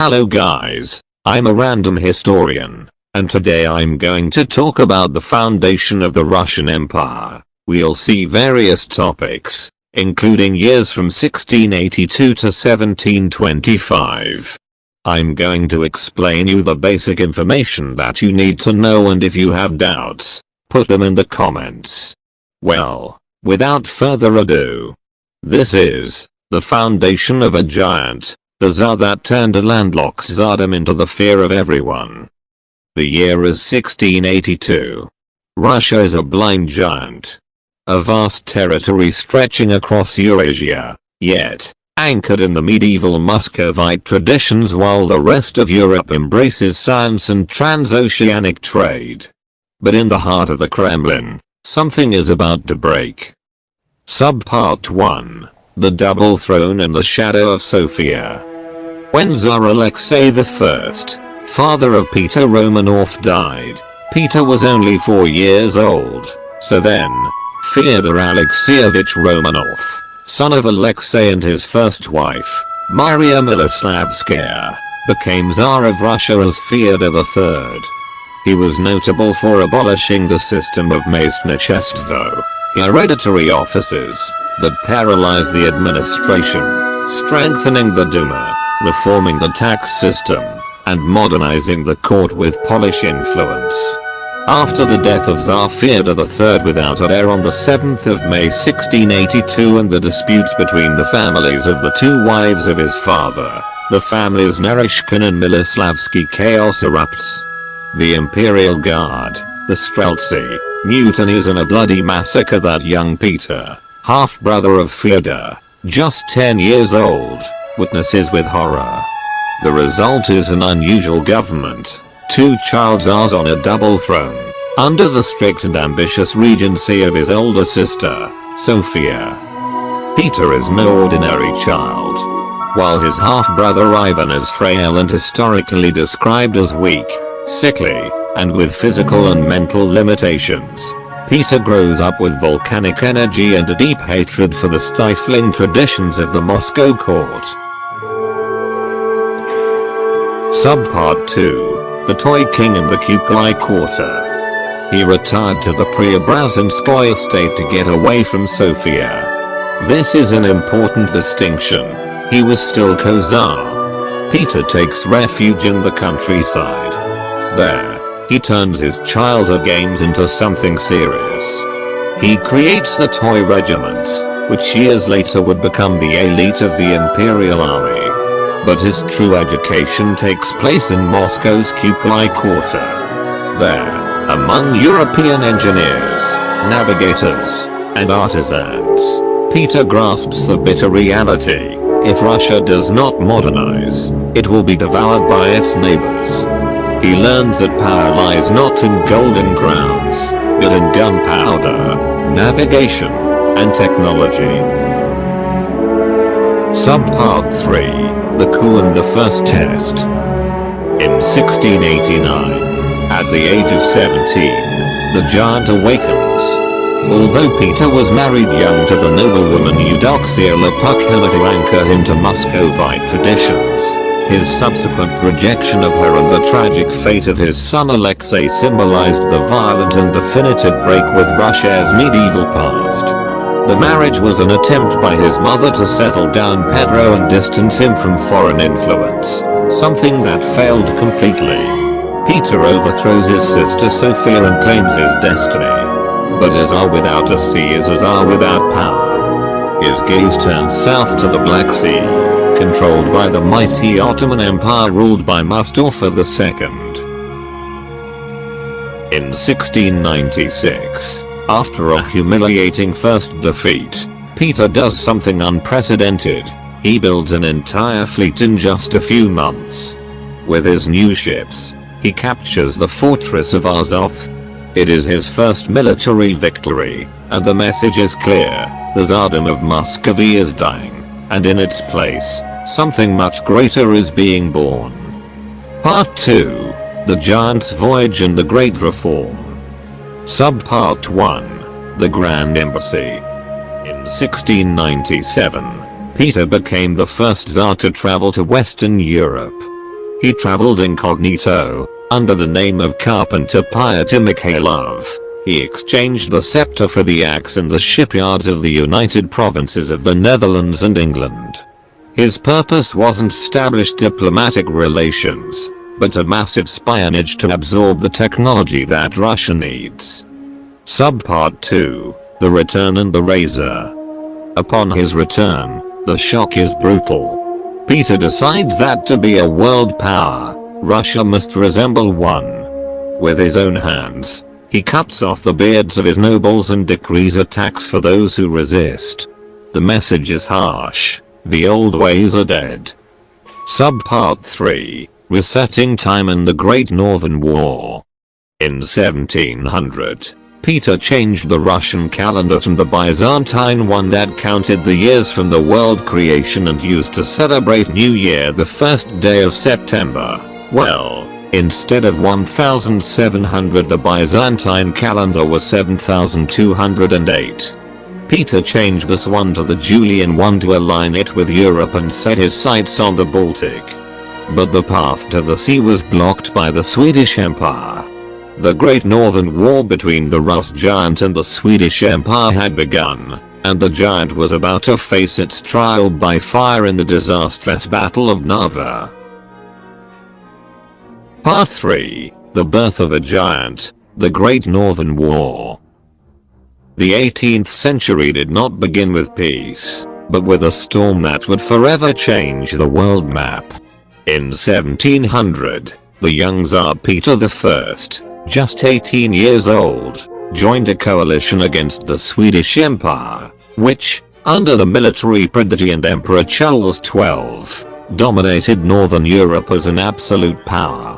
Hello guys, I'm a random historian, and today I'm going to talk about the foundation of the Russian Empire. We'll see various topics, including years from 1682 to 1725. I'm going to explain you the basic information that you need to know, and if you have doubts, put them in the comments. Well, without further ado, this is the foundation of a giant. The Tsar that turned a landlocked tsardom into the fear of everyone. The year is 1682. Russia is a blind giant. A vast territory stretching across Eurasia, yet anchored in the medieval Muscovite traditions while the rest of Europe embraces science and transoceanic trade. But in the heart of the Kremlin, something is about to break. Subpart 1. The Double Throne and the Shadow of Sofia. When Tsar Alexei I, father of Peter Romanov, died, Peter was only 4 years old. So then, Fyodor Alexeyevich Romanov, son of Alexei and his first wife, Maria Miloslavskaya, became Tsar of Russia as Fyodor III. He was notable for abolishing the system of maestnichestvo, hereditary offices, that paralyzed the administration, strengthening the Duma, reforming the tax system, and modernizing the court with Polish influence. After the death of Tsar Fyodor III without heir on the 7th of May 1682 and the disputes between the families of the two wives of his father, the families Naryshkin and Miloslavsky, chaos erupts. The Imperial Guard, the Streltsy, mutinies in a bloody massacre that young Peter, half-brother of Fyodor, just 10 years old, witnesses with horror. The result is an unusual government, two child tsars on a double throne, under the strict and ambitious regency of his older sister, Sofia. Peter is no ordinary child. While his half-brother Ivan is frail and historically described as weak, sickly, and with physical and mental limitations, Peter grows up with volcanic energy and a deep hatred for the stifling traditions of the Moscow court. Subpart 2. The Toy King in the Kuklai Quarter. He retired to the Preobrazhenskoye estate to get away from Sofia. This is an important distinction. He was still co-Tsar. Peter takes refuge in the countryside. There, he turns his childhood games into something serious. He creates the toy regiments, which years later would become the elite of the Imperial Army. But his true education takes place in Moscow's Kuklai Quarter. There, among European engineers, navigators, and artisans, Peter grasps the bitter reality: if Russia does not modernize, it will be devoured by its neighbors. He learns that power lies not in golden crowns, but in gunpowder, navigation, and technology. Subpart 3. The Coup and the First Test. In 1689, at the age of 17, the giant awakens. Although Peter was married young to the noblewoman Eudoxia Lopukina to anchor him to Muscovite traditions, his subsequent rejection of her and the tragic fate of his son Alexei symbolized the violent and definitive break with Russia's medieval past. The marriage was an attempt by his mother to settle down Pedro and distance him from foreign influence, something that failed completely. Peter overthrows his sister Sophia and claims his destiny. But a Tsar without a sea is a Tsar without power. His gaze turns south to the Black Sea, controlled by the mighty Ottoman Empire ruled by Mustafa II. In 1696, after a humiliating first defeat, Peter does something unprecedented. He builds an entire fleet in just a few months. With his new ships, he captures the fortress of Azov. It is his first military victory, and the message is clear: the Tsardom of Muscovy is dying, and in its place, something much greater is being born. Part 2. The Giant's Voyage and the Great Reform. Subpart 1. The Grand Embassy. In 1697, Peter became the first Tsar to travel to Western Europe. He traveled incognito, under the name of Carpenter Pyotr Mikhailov. He exchanged the scepter for the axe in the shipyards of the United Provinces of the Netherlands and England. His purpose wasn't established diplomatic relations, but a massive spionage to absorb the technology that Russia needs. Subpart 2, The Return and the Razor. Upon his return, the shock is brutal. Peter decides that to be a world power, Russia must resemble one. With his own hands, he cuts off the beards of his nobles and decrees a tax for those who resist. The message is harsh. The old ways are dead. Subpart 3, Resetting Time and the Great Northern War. In 1700, Peter changed the Russian calendar from the Byzantine one that counted the years from the world creation and used to celebrate New Year the first day of September. Well, instead of 1700, the Byzantine calendar was 7208. Peter changed this one to the Julian one to align it with Europe and set his sights on the Baltic. But the path to the sea was blocked by the Swedish Empire. The Great Northern War between the Rus giant and the Swedish Empire had begun, and the giant was about to face its trial by fire in the disastrous Battle of Narva. Part 3, The Birth of a Giant, The Great Northern War. The 18th century did not begin with peace, but with a storm that would forever change the world map. In 1700, the young Tsar Peter I, just 18 years old, joined a coalition against the Swedish Empire, which, under the military prodigy and Emperor Charles XII, dominated Northern Europe as an absolute power.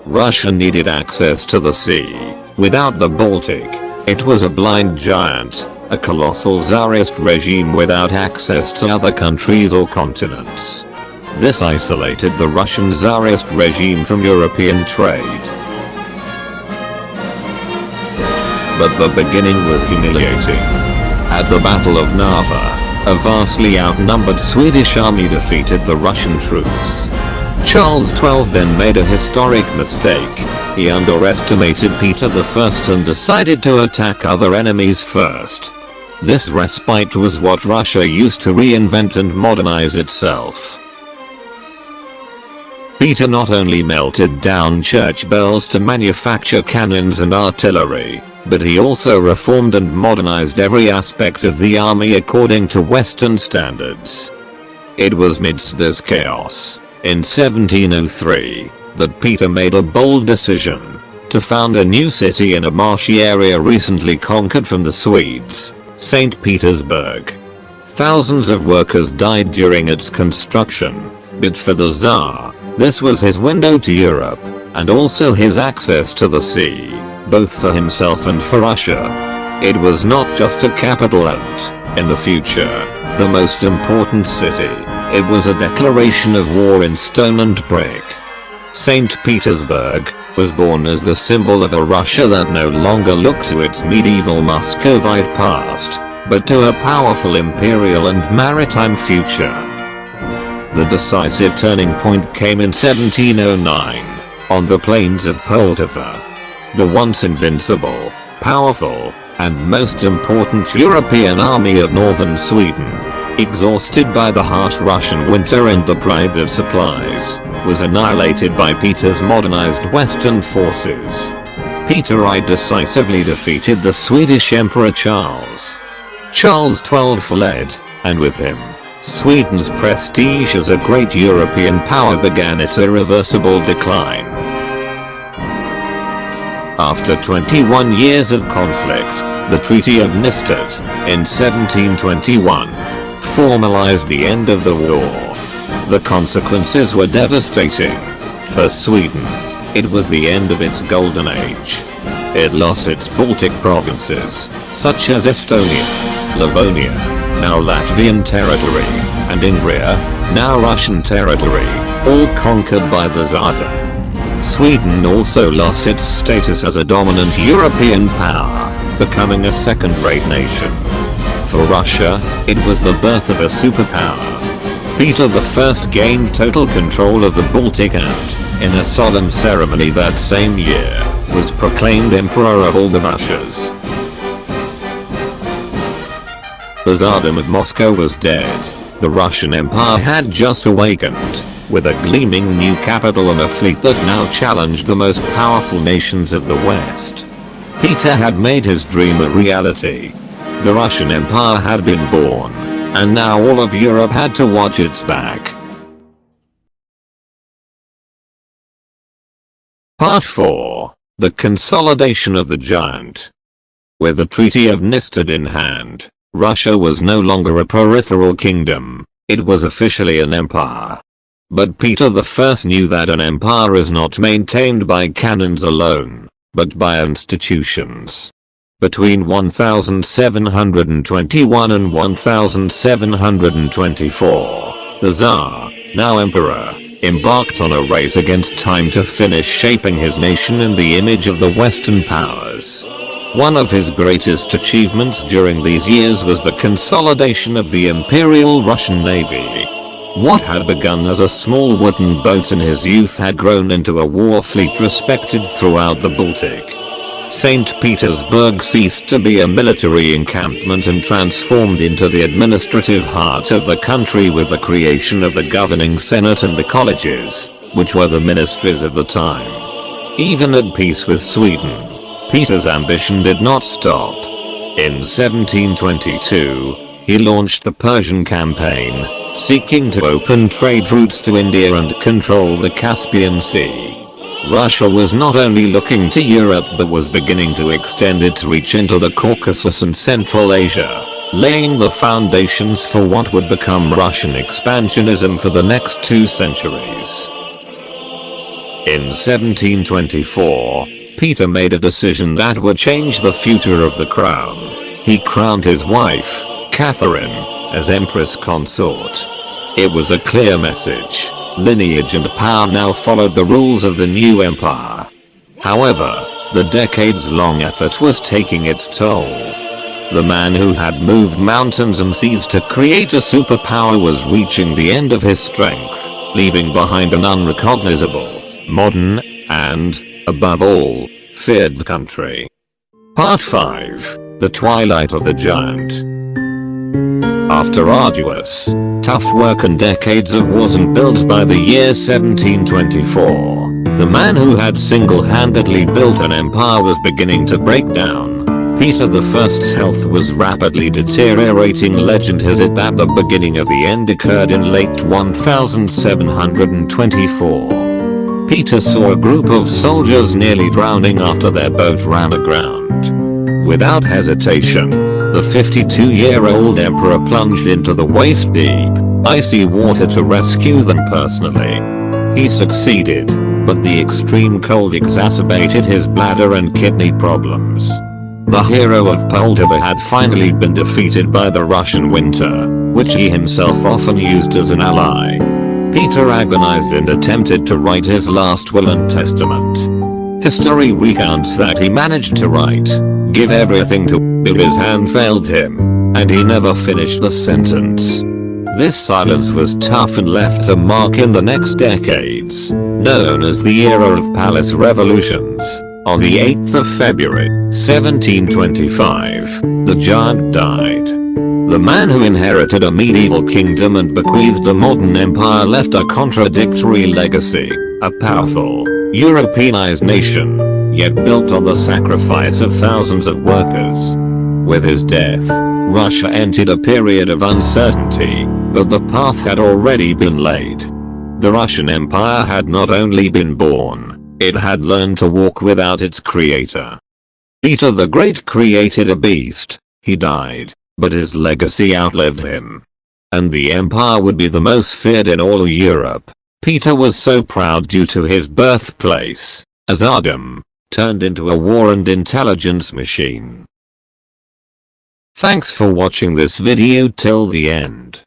Russia needed access to the sea. Without the Baltic, it was a blind giant, a colossal Tsarist regime without access to other countries or continents. This isolated the Russian Tsarist regime from European trade. But the beginning was humiliating. At the Battle of Narva, a vastly outnumbered Swedish army defeated the Russian troops. Charles XII then made a historic mistake. He underestimated Peter I and decided to attack other enemies first. This respite was what Russia used to reinvent and modernize itself. Peter not only melted down church bells to manufacture cannons and artillery, but he also reformed and modernized every aspect of the army according to Western standards. It was midst this chaos, in 1703, that Peter made a bold decision to found a new city in a marshy area recently conquered from the Swedes, St. Petersburg. Thousands of workers died during its construction, but for the Tsar, this was his window to Europe, and also his access to the sea, both for himself and for Russia. It was not just a capital and, in the future, the most important city. It was a declaration of war in stone and brick. St. Petersburg was born as the symbol of a Russia that no longer looked to its medieval Muscovite past, but to a powerful imperial and maritime future. The decisive turning point came in 1709, on the plains of Poltava. The once invincible, powerful, and most important European army of northern Sweden, exhausted by the harsh Russian winter and deprived of supplies, was annihilated by Peter's modernized Western forces. Peter I decisively defeated the Swedish Emperor Charles. Charles XII fled, and with him, Sweden's prestige as a great European power began its irreversible decline. After 21 years of conflict, the Treaty of Nystad, in 1721, formalized the end of the war. The consequences were devastating. For Sweden, it was the end of its golden age. It lost its Baltic provinces, such as Estonia, Livonia, now Latvian territory, and Ingria, now Russian territory, all conquered by the Tsardom. Sweden also lost its status as a dominant European power, becoming a second-rate nation. For Russia, it was the birth of a superpower. Peter I gained total control of the Baltic and, in a solemn ceremony that same year, was proclaimed Emperor of all the Russias. The Tsardom of Moscow was dead. The Russian Empire had just awakened, with a gleaming new capital and a fleet that now challenged the most powerful nations of the West. Peter had made his dream a reality. The Russian Empire had been born, and now all of Europe had to watch its back. Part 4. The Consolidation of the Giant. With the Treaty of Nystad in hand, Russia was no longer a peripheral kingdom, it was officially an empire. But Peter I knew that an empire is not maintained by cannons alone, but by institutions. Between 1721 and 1724, the Tsar, now Emperor, embarked on a race against time to finish shaping his nation in the image of the Western powers. One of his greatest achievements during these years was the consolidation of the Imperial Russian Navy. What had begun as a small wooden boat in his youth had grown into a war fleet respected throughout the Baltic. St. Petersburg ceased to be a military encampment and transformed into the administrative heart of the country with the creation of the governing Senate and the colleges, which were the ministries of the time. Even at peace with Sweden, Peter's ambition did not stop. In 1722, he launched the Persian campaign, seeking to open trade routes to India and control the Caspian Sea. Russia was not only looking to Europe but was beginning to extend its reach into the Caucasus and Central Asia, laying the foundations for what would become Russian expansionism for the next 2 centuries. In 1724, Peter made a decision that would change the future of the crown. He crowned his wife, Catherine, as Empress Consort. It was a clear message. Lineage and power now followed the rules of the new empire. However, the decades-long effort was taking its toll. The man who had moved mountains and seas to create a superpower was reaching the end of his strength, leaving behind an unrecognizable, modern, and, above all, feared country. Part 5. The Twilight of the Giant. After arduous, tough work and decades of wars and builds, by the year 1724, the man who had single-handedly built an empire was beginning to break down. Peter I's health was rapidly deteriorating. Legend has it that the beginning of the end occurred in late 1724. Peter saw a group of soldiers nearly drowning after their boat ran aground. Without hesitation, the 52-year-old emperor plunged into the waist-deep, icy water to rescue them personally. He succeeded, but the extreme cold exacerbated his bladder and kidney problems. The hero of Poltava had finally been defeated by the Russian winter, which he himself often used as an ally. Peter agonized and attempted to write his last will and testament. History recounts that he managed to write, "Give everything to," but his hand failed him, and he never finished the sentence. This silence was tough and left a mark in the next decades, known as the era of palace revolutions. On the 8th of February, 1725, the giant died. The man who inherited a medieval kingdom and bequeathed a modern empire left a contradictory legacy, a powerful, Europeanized nation, yet built on the sacrifice of thousands of workers. With his death, Russia entered a period of uncertainty, but the path had already been laid. The Russian Empire had not only been born, it had learned to walk without its creator. Peter the Great created a beast, he died, but his legacy outlived him. And the empire would be the most feared in all Europe. Peter was so proud due to his birthplace, as Tsardom, turned into a war and intelligence machine. Thanks for watching this video till the end.